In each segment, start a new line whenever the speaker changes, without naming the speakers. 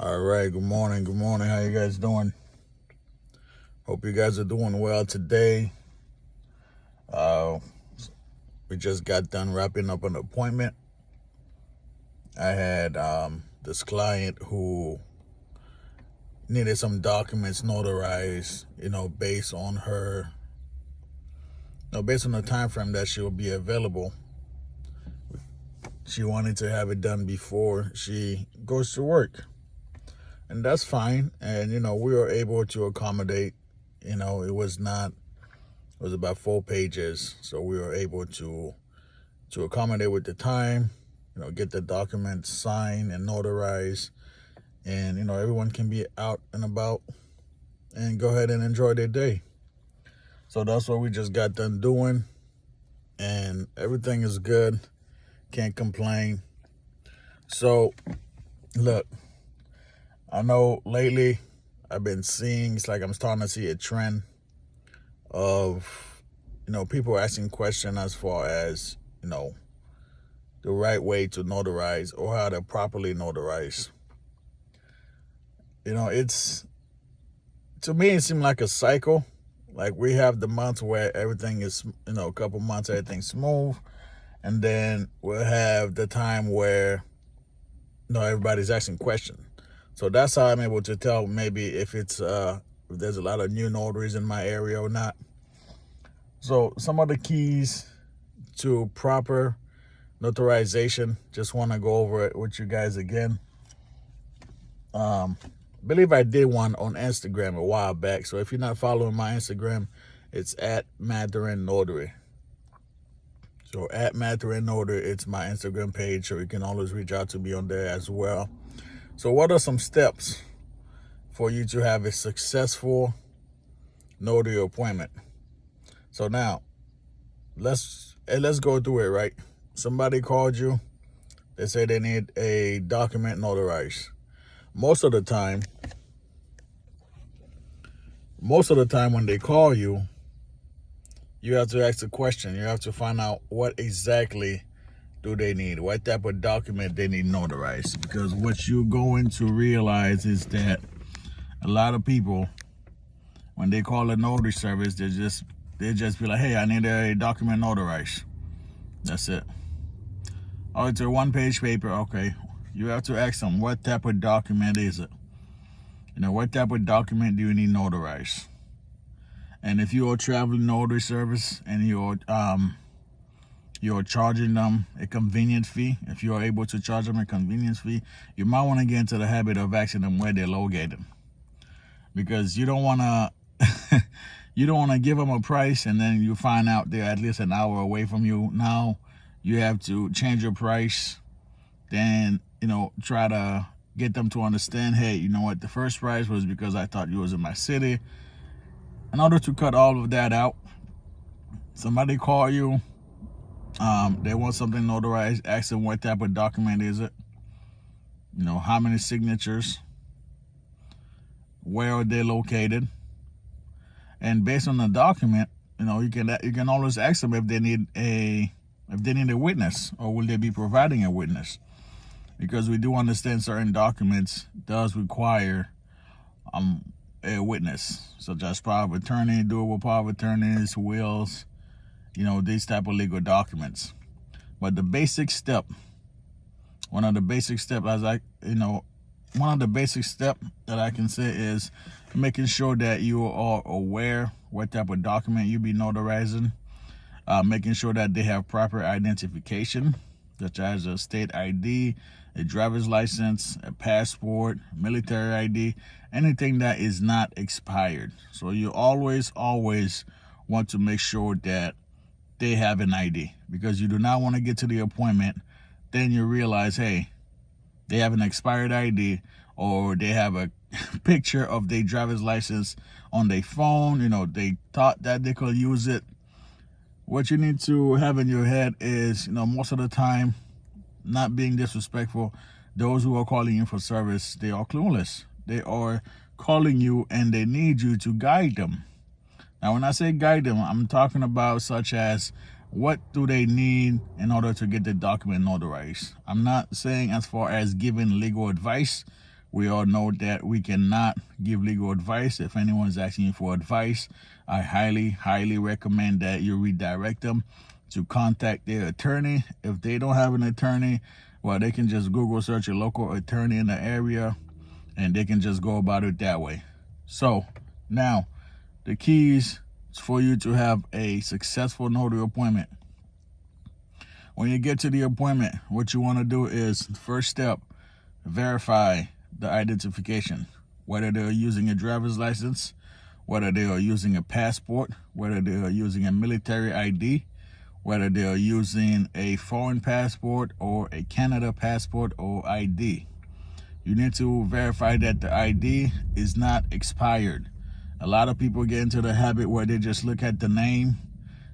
All right, good morning. Good morning. How you guys doing? Hope you guys are doing well today. Uh, we just got done wrapping up an appointment. I had this client who needed some documents notarized, based on her, based on the time frame that she will be available. She wanted to have it done before she goes to work, and that's fine. And we were able to accommodate. It was not. It was about 4 pages, so we were able to accommodate with the time. Get the documents signed and notarized, and everyone can be out and about and go ahead and enjoy their day. So that's what we just got done doing, and everything is good. Can't complain. So look, I know lately I've been seeing, it's like I'm starting to see a trend of people asking questions as far as the right way to notarize or how to properly notarize. It's, to me, it seemed like a cycle. Like, we have the months where everything is, a couple months everything's smooth, and then we'll have the time where everybody's asking questions. So that's how I'm able to tell maybe if it's if there's a lot of new notaries in my area or not. So some of the keys to proper notarization, just want to go over it with you guys again. I believe I did one on Instagram a while back. So if you're not following my Instagram, it's at Notary. So at Notary, it's my Instagram page, so you can always reach out to me on there as well. So what are some steps for you to have a successful notary appointment? So now, let's go through it, right? Somebody called you. They say they need a document notarized. Most of the time when they call you, you have to ask a question. You have to find out what exactly do they need, what type of document they need notarized. Because what you're going to realize is that a lot of people, when they call a notary service, they just be like, hey, I need a document notarized. That's it. Oh, it's a one-page paper. Okay. You have to ask them, what type of document is it? What type of document do you need notarized? And if you're a traveling notary service and you're charging them a convenience fee, if you're able to charge them a convenience fee, you might want to get into the habit of asking them where they're located, because you don't want to give them a price and then you find out they're at least an hour away from you. Now you have to change your price, then try to get them to understand, hey, you know what, the first price was because I thought you was in my city. In order to cut all of that out, somebody call you, they want something notarized, ask them what type of document is it, how many signatures, where are they located, and based on the document, you can always ask them if they need a witness, or will they be providing a witness, because we do understand certain documents does require a witness, such as power of attorney, durable power of attorneys, wills, these type of legal documents. But the basic step, one of the basic step that I can say is making sure that you are aware what type of document you be notarizing, making sure that they have proper identification, such as a state ID, a driver's license, a passport, military ID, anything that is not expired. So you always want to make sure that they have an ID, because you do not want to get to the appointment, then you realize, hey, they have an expired ID, or they have a picture of their driver's license on their phone. They thought that they could use it. What you need to have in your head is, most of the time, not being disrespectful, those who are calling you for service, they are clueless. They are calling you and they need you to guide them. Now, when I say guide them, I'm talking about such as, what do they need in order to get the document notarized? I'm not saying as far as giving legal advice, We all know that we cannot give legal advice. If anyone's asking you for advice, I highly recommend that you redirect them to contact their attorney. If they don't have an attorney, well, they can just Google search a local attorney in the area and they can just go about it that way. So now the keys for you to have a successful notary appointment. When you get to the appointment, what you want to do is, first step, verify the identification, whether they're using a driver's license, whether they are using a passport, whether they are using a military ID, whether they are using a foreign passport or a Canada passport or ID. You need to verify that the ID is not expired. A lot of people get into the habit where they just look at the name,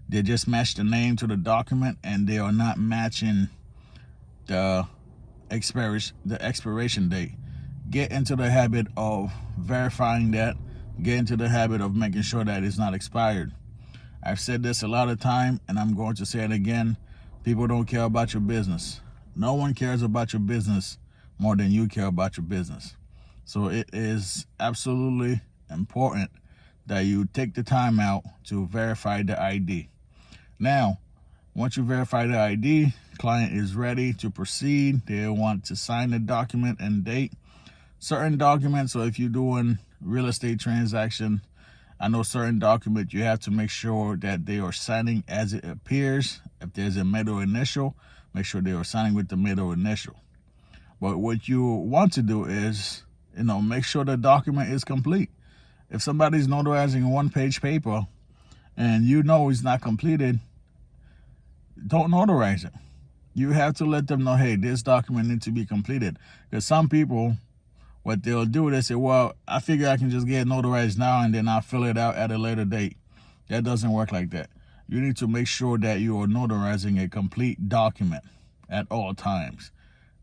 they just match the name to the document, and they are not matching the expiration date. Get into the habit of verifying that. Get into the habit of making sure that it's not expired. I've said this a lot of time, and I'm going to say it again. People don't care about your business. No one cares about your business more than you care about your business. So it is absolutely important that you take the time out to verify the ID. Now, once you verify the ID, client is ready to proceed. They want to sign the document and date. Certain documents, so if you're doing real estate transaction, I know certain documents you have to make sure that they are signing as it appears. If there's a middle initial, make sure they are signing with the middle initial. But what you want to do is, make sure the document is complete. If somebody's notarizing a one-page paper and it's not completed, don't notarize it. You have to let them know, hey, this document needs to be completed. Because some people, what they'll do, they say, well, I figure I can just get it notarized now and then I'll fill it out at a later date. That doesn't work like that. You need to make sure that you are notarizing a complete document at all times.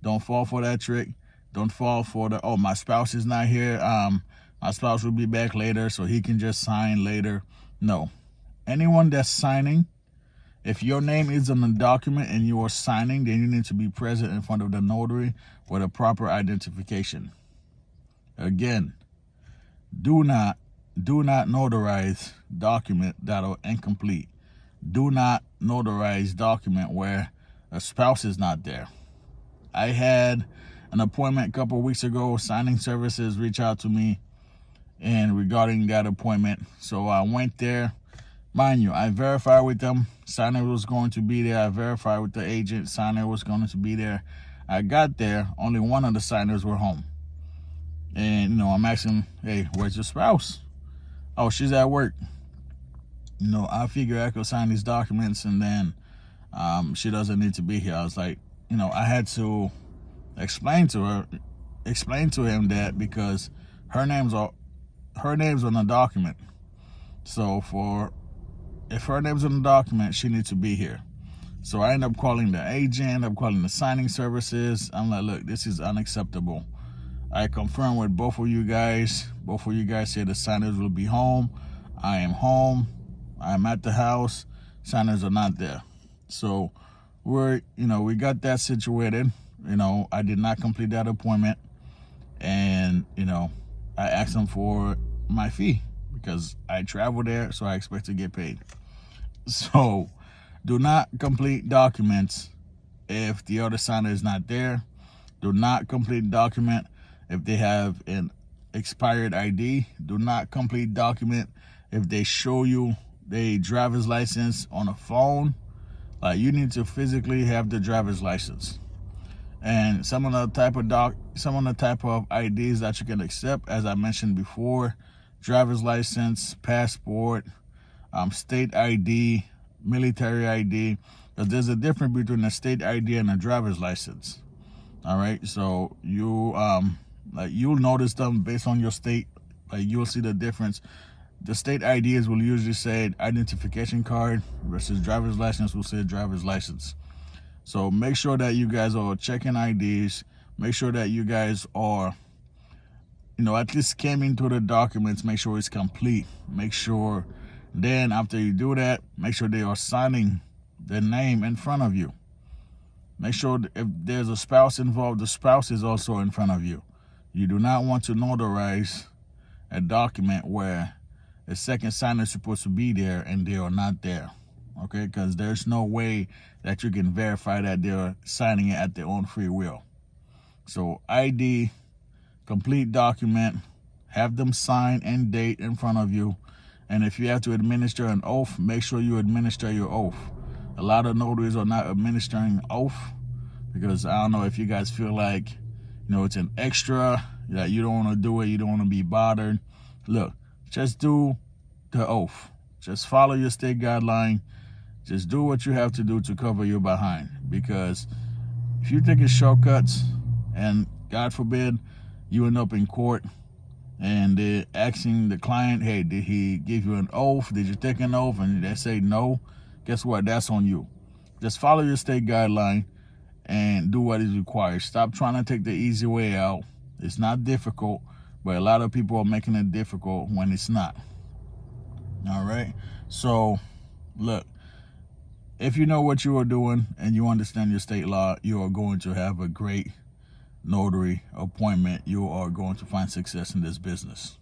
Don't fall for that trick. Don't fall for my spouse is not here. My spouse will be back later, so he can just sign later. No. Anyone that's signing, if your name is on the document and you are signing, then you need to be present in front of the notary with a proper identification. Again, do not notarize document that are incomplete. Do not notarize document where a spouse is not there. I had an appointment a couple of weeks ago. Signing services reached out to me and regarding that appointment. So I went there. Mind you, I verified with them. Signer was going to be there. I verified with the agent. Signer was going to be there. I got there. Only one of the signers were home. And, I'm asking, hey, where's your spouse? Oh, she's at work. I figure I could sign these documents and then she doesn't need to be here. I was like, I had to explain to him that because her name's on the document. So if her name's on the document, she needs to be here. So I end up calling the agent, I'm calling the signing services. I'm like, look, this is unacceptable. I confirmed with both of you guys. Both of you guys said the signers will be home. I am home. I'm at the house. Signers are not there. So we got that situated. I did not complete that appointment. And, I asked them for my fee because I travel there, so I expect to get paid. So do not complete documents if the other signer is not there. Do not complete document if they have an expired ID. Do not complete document if they show you their driver's license on a phone. Like, you need to physically have the driver's license. And some of the type of IDs that you can accept, as I mentioned before, driver's license, passport, state ID, military ID. Because there's a difference between a state ID and a driver's license. All right, so you'll notice them based on your state. Like, you'll see the difference. The state IDs will usually say identification card versus driver's license will say driver's license. So make sure that you guys are checking IDs. Make sure that you guys are, at least scanning through the documents. Make sure it's complete. Make sure then after you do that, make sure they are signing their name in front of you. Make sure if there's a spouse involved, the spouse is also in front of you. You do not want to notarize a document where a second signer is supposed to be there and they are not there. Okay, because there's no way that you can verify that they're signing it at their own free will. So ID, complete document, have them sign and date in front of you. And if you have to administer an oath, make sure you administer your oath. A lot of notaries are not administering oath because I don't know if you guys feel like, it's an extra, that you don't want to do it, you don't want to be bothered. Look, just do the oath. Just follow your state guideline. Just do what you have to do to cover your behind. Because if you take shortcuts and God forbid you end up in court and they're asking the client, hey, did he give you an oath? Did you take an oath? And they say no, guess what? That's on you. Just follow your state guideline and do what is required. Stop trying to take the easy way out. It's not difficult, but a lot of people are making it difficult when it's not. All right? So, look, if you know what you are doing and you understand your state law, you are going to have a great notary appointment. You are going to find success in this business.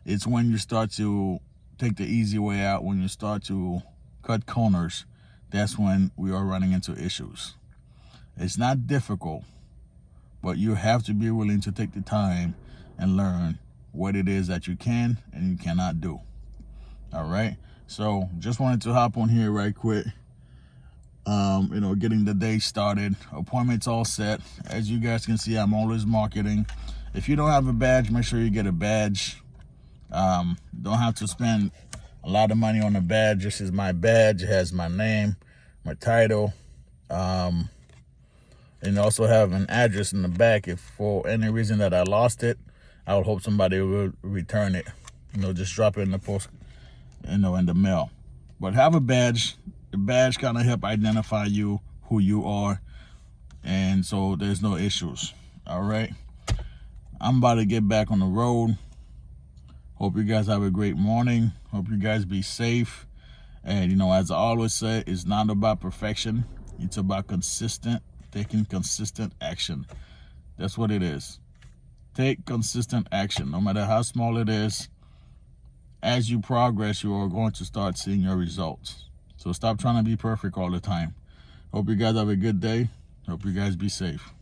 It's when you start to take the easy way out, when you start to cut corners, that's when we are running into issues. It's not difficult, but you have to be willing to take the time and learn what it is that you can and you cannot do. All right? So just wanted to hop on here right quick. Getting the day started. Appointments all set. As you guys can see, I'm always marketing. If you don't have a badge, make sure you get a badge. Don't have to spend a lot of money on a badge. This is my badge. It has my name, my title, and also have an address in the back. If for any reason that I lost it, I would hope somebody will return it. Just drop it in the post, in the mail. But have a badge. The badge kind of help identify you, who you are, and so there's no issues. All right, I'm about to get back on the road. Hope you guys have a great morning. Hope you guys be safe. And as I always say, it's not about perfection. It's about taking consistent action. That's what it is. Take consistent action, no matter how small it is. As you progress, you are going to start seeing your results. So stop trying to be perfect all the time. Hope you guys have a good day. Hope you guys be safe.